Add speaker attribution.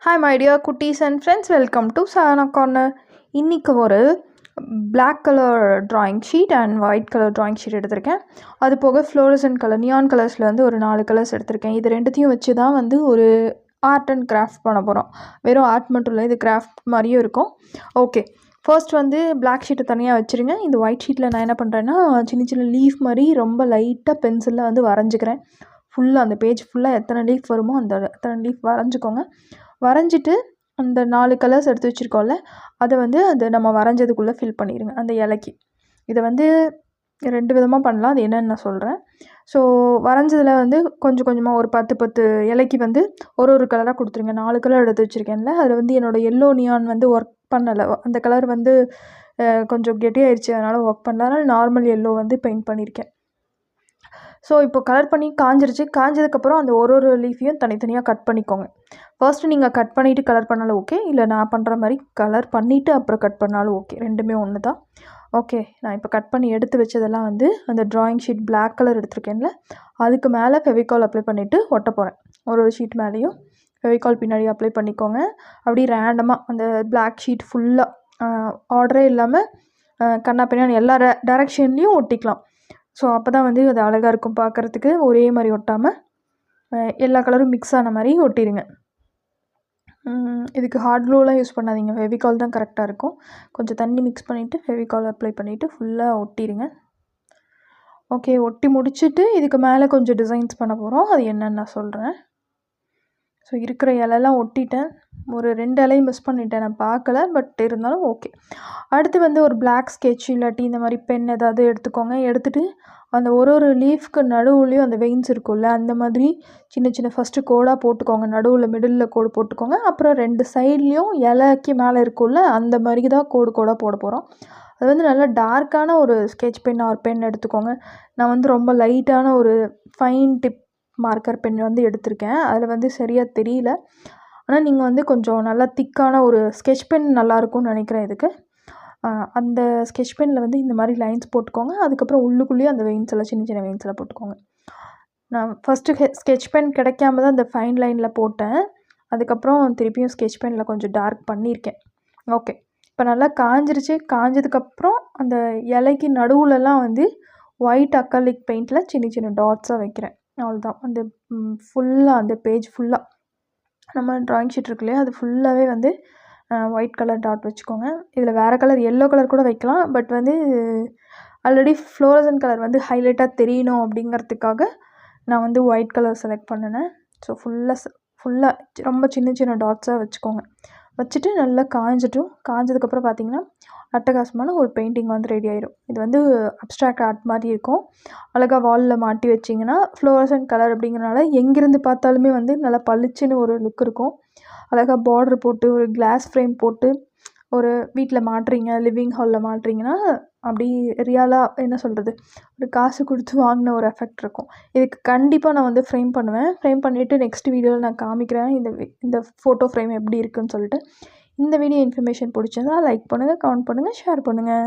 Speaker 1: Hi my dear cuties and friends, welcome to Savannah Corner. இன்னைக்கு ஒரு black color drawing sheet and white color drawing sheet எடுத்திருக்கேன். அது போக fluorescent color, neon colorsல வந்து ஒரு 4 colours எடுத்திருக்கேன். இது ரெண்டுத்தையும் வச்சு தான் வந்து ஒரு ஆர்ட் அண்ட் கிராஃப்ட் பண்ண போகிறோம். வெறும் ஆர்ட் மட்டும் இல்லை, இது கிராஃப்ட் மாதிரியும் இருக்கும். ஓகே, ஃபர்ஸ்ட் வந்து பிளாக் ஷீட்டை தனியாக வச்சுருங்க. இந்த ஒயிட் ஷீட்டில் நான் என்ன பண்ணுறேன்னா சின்ன சின்ன லீஃப் மாதிரி ரொம்ப லைட்டாக பென்சிலில் வந்து வரைஞ்சிக்கிறேன். ஃபுல்லாக அந்த பேஜ் ஃபுல்லாக எத்தனை லீஃப் வருமோ அந்த அத்தனை லீஃப் வரைஞ்சிக்கோங்க. வரைஞ்சிட்டு அந்த 4 கலர்ஸ் எடுத்து வச்சுருக்கோம்ல, அதை வந்து அது நம்ம வரைஞ்சதுக்குள்ளே ஃபில் பண்ணிடுங்க அந்த இலைக்கு. இதை வந்து 2 விதமாக பண்ணலாம், அது என்னென்னு நான் சொல்கிறேன். ஸோ வரைஞ்சதில் வந்து கொஞ்சம் கொஞ்சமாக ஒரு 10 இலைக்கு வந்து ஒரு கலராக கொடுத்துருங்க. 4 கலர் எடுத்து வச்சுருக்கேன்ல, அதில் வந்து என்னோடய எல்லோ நியான் வந்து ஒர்க் பண்ணலை. அந்த கலர் வந்து கொஞ்சம் கெட்டியாகிடுச்சு, அதனால் ஒர்க் பண்ணல. அதனால் நார்மல் எல்லோ வந்து பெயிண்ட் பண்ணியிருக்கேன். ஸோ இப்போ கலர் பண்ணி காஞ்சிருச்சு. காஞ்சதுக்கப்புறம் அந்த ஒரு லீஃபையும் தனித்தனியாக கட் பண்ணிக்கோங்க. ஃபர்ஸ்ட்டு நீங்கள் கட் பண்ணிவிட்டு கலர் பண்ணாலும் ஓகே, இல்லை நான் பண்ணுற மாதிரி கலர் பண்ணிவிட்டு அப்புறம் கட் பண்ணாலும் ஓகே, ரெண்டுமே ஒன்று தான். ஓகே, நான் இப்போ கட் பண்ணி எடுத்து வச்சதெல்லாம் வந்து அந்த ட்ராயிங் ஷீட் பிளாக் கலர் எடுத்துருக்கேன்ல, அதுக்கு மேலே ஃபெவிகால் அப்ளை பண்ணிவிட்டு ஒட்ட போகிறேன். ஒரு ஷீட் மேலேயும் ஃபெவிகால் பின்னாடி அப்ளை பண்ணிக்கோங்க. அப்படி ரேண்டமாக அந்த பிளாக் ஷீட் ஃபுல்லாக ஆர்டரே இல்லாமல் கண்ணா பின்னாடி எல்லா டைரெக்ஷன்லேயும் ஒட்டிக்கலாம். ஸோ அப்போ தான் வந்து அது அழகாக இருக்கும் பார்க்குறதுக்கு. ஒரே மாதிரி ஒட்டாமல் எல்லா கலரும் மிக்ஸ் ஆன மாதிரி ஒட்டிடுங்க. இதுக்கு ஹார்ட் க்ளூலாம் யூஸ் பண்ணாதீங்க, ஃபெவிகால் தான் கரெக்டாக இருக்கும். கொஞ்சம் தண்ணி மிக்ஸ் பண்ணிவிட்டு ஃபெவிகால் அப்ளை பண்ணிவிட்டு ஃபுல்லாக ஒட்டிடுங்க. ஓகே, ஒட்டி முடிச்சுட்டு இதுக்கு மேலே கொஞ்சம் டிசைன்ஸ் பண்ண போகிறோம். அது என்னன்னு நான் சொல்கிறேன். ஸோ இருக்கிற இலையெல்லாம் ஒட்டிட்டேன். ஒரு 2 இலையும் மிஸ் பண்ணிட்டேன், நான் பார்க்கல, பட் இருந்தாலும் ஓகே. அடுத்து வந்து ஒரு பிளாக் ஸ்கெட்ச் இல்லாட்டி இந்த மாதிரி பென் ஏதாவது எடுத்துக்கோங்க. எடுத்துகிட்டு அந்த ஒரு லீஃப்க்கு நடுவுலேயும் அந்த வெயின்ஸ் இருக்கும்ல, அந்த மாதிரி சின்ன சின்ன ஃபஸ்ட்டு கோடாக போட்டுக்கோங்க. நடுவில் மிடில் கோடு போட்டுக்கோங்க. அப்புறம் 2 சைட்லேயும் இலைக்கு மேலே இருக்கும்ல, அந்த மாதிரி தான் கோடாக போட போகிறோம். அது வந்து நல்லா டார்க்கான ஒரு ஸ்கெட்ச் பென் ஆர் பென் எடுத்துக்கோங்க. நான் வந்து ரொம்ப லைட்டான ஒரு ஃபைன் டிப் மார்க்கர் பென் வந்து எடுத்திருக்கேன். அதில் வந்து சரியாக தெரியல. ஆனால் நீங்கள் வந்து கொஞ்சம் நல்லா திக்கான ஒரு ஸ்கெட்ச் பென் நல்லாயிருக்கும்னு நினைக்கிறேன் இதுக்கு. அந்த ஸ்கெட்ச் பெனில் வந்து இந்த மாதிரி லைன்ஸ் போட்டுக்கோங்க. அதுக்கப்புறம் உள்ளுக்குள்ளேயே அந்த வெயின்ஸ் எல்லாம் சின்ன சின்ன வெயின்ஸ் எல்லாம் போட்டுக்கோங்க. நான் ஃபஸ்ட்டு ஸ்கெட்ச் பென் கிடைக்காம தான் அந்த ஃபைன் லைனில் போட்டேன். அதுக்கப்புறம் திருப்பியும் ஸ்கெட்ச் பெனில் கொஞ்சம் டார்க் பண்ணியிருக்கேன். ஓகே, இப்போ நல்லா காஞ்சிருச்சு. காஞ்சதுக்கப்புறம் அந்த இலைக்கு நடுவுலலாம் வந்து ஒயிட் அக்ரிலிக் பெயிண்டில் சின்ன சின்ன டாட்ஸாக வைக்கிறேன். அவ்வளோதான். அந்த ஃபுல்லாக அந்த பேஜ் ஃபுல்லாக நம்ம ட்ராயிங் ஷீட் இருக்கு இல்லையா, அது ஃபுல்லாகவே வந்து ஒயிட் கலர் டாட் வச்சுக்கோங்க. இதில் வேறு கலர் எல்லோ கலர் கூட வைக்கலாம், பட் வந்து ஆல்ரெடி ஃப்ளோரசன்ட் கலர் வந்து ஹைலைட்டாக தெரியணும் அப்படிங்கிறதுக்காக நான் வந்து ஒயிட் கலர் செலக்ட் பண்ணினேன். ஸோ ஃபுல்லாக ரொம்ப சின்ன சின்ன டாட்ஸாக வச்சுக்கோங்க. வச்சுட்டு நல்லா காஞ்சதுக்கப்புறம் பார்த்திங்கன்னா அட்டகாசமான ஒரு பெயிண்டிங் வந்து ரெடி ஆயிடும். இது வந்து அப்ஸ்ட்ராக்ட் ஆர்ட் மாதிரி இருக்கும். அழகாக வாலில் மாட்டி வச்சிங்கன்னா ஃப்ளோரசன்ட் கலர் அப்படிங்கிறனால எங்கேருந்து பார்த்தாலுமே வந்து நல்லா பளிச்சுன்னு ஒரு லுக் இருக்கும். அழகாக பார்டர் போட்டு ஒரு கிளாஸ் ஃப்ரேம் போட்டு ஒரு வீட்டில் மாட்டுறீங்க, லிவிங் ஹாலில் மாட்டுறீங்கன்னா அப்படி ரியலாக என்ன சொல்கிறது, ஒரு காசு கொடுத்து வாங்கின ஒரு எஃபெக்ட் இருக்கும். இதுக்கு கண்டிப்பாக நான் வந்து ஃப்ரேம் பண்ணுவேன். ஃப்ரேம் பண்ணிவிட்டு நெக்ஸ்ட் வீடியோவில் நான் காமிக்கிறேன் இந்த ஃபோட்டோ ஃப்ரேம் எப்படி இருக்குதுன்னு சொல்லிட்டு. இந்த வீடியோ இன்ஃபர்மேஷன் பிடிச்சிருந்தா லைக் பண்ணுங்கள், கமெண்ட் பண்ணுங்கள், ஷேர் பண்ணுங்கள்.